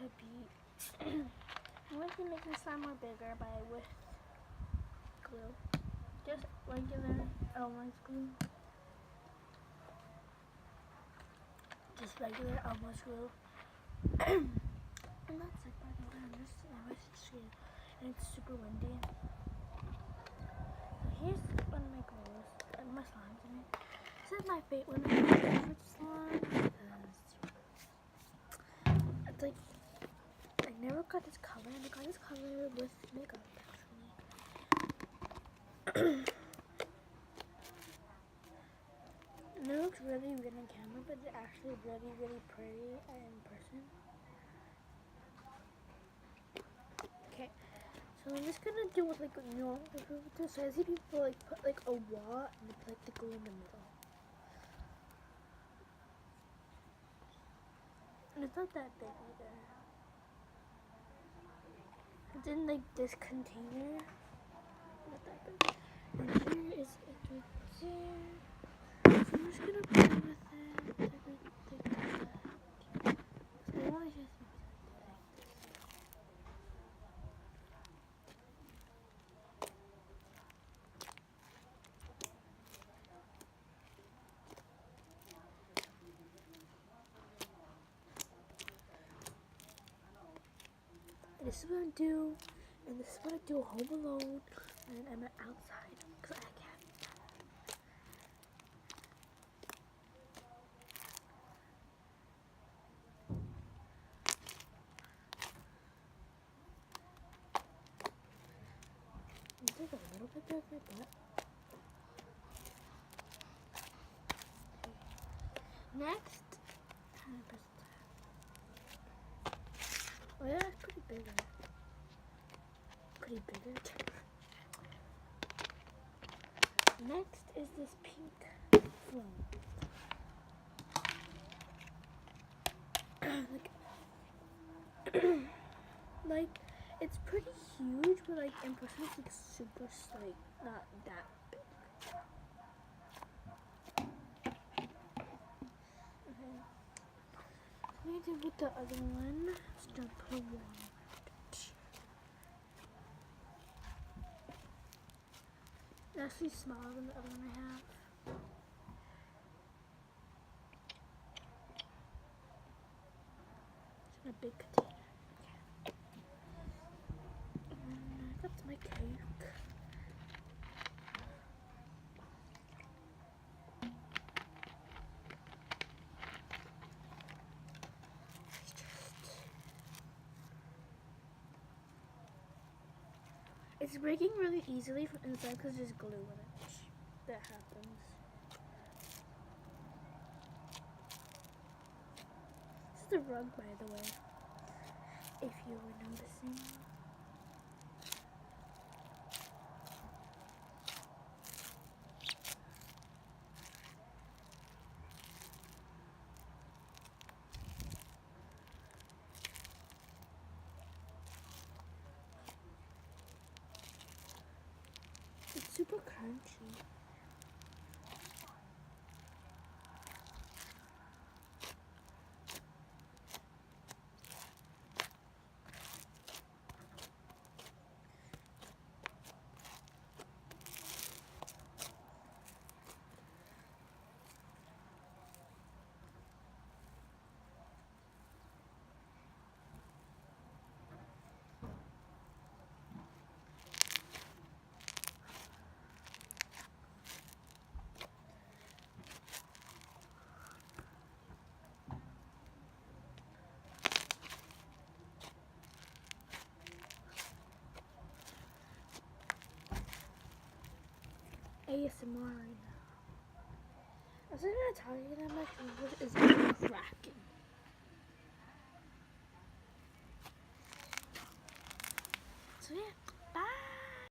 to be, I'm going to make the slime more bigger with glue. Just regular Elmer's glue. Just regular Elmer's glue. And that's it, by the way. I'm just in my street and it's super windy. So here's one of my glues and my slimes in it. This is my one of my favorite slimes. It's like, I never got this color, and I got this color with makeup actually. And it looks really weird on camera, but it's actually really, really pretty in person. Okay, so I'm just gonna do what like normal people do. So I see people like put like a wall and they put like the glue in the middle. And it's not that big either. It's in like this container. Not that big. And here is it right there. So I'm just gonna play with it. So I want to just this is what I do, and this is what I do home alone, and I'm outside because I can't. It's like a little bit bigger, but next, 100%. Oh yeah, it's pretty bigger. Pretty bigger. Next is this pink flower. like it's pretty huge, but like in person it's like super like not that big. Okay. What I did with the other one is to put one. It's actually smaller than the other one I have. It's in a big container. Okay. And that's my cake. It's breaking really easily from inside because there's glue in it. That happens. This is the rug, by the way, if you were noticing. It's super crunchy. ASMR right now. I was gonna tell you that my keyboard is cracking. So yeah.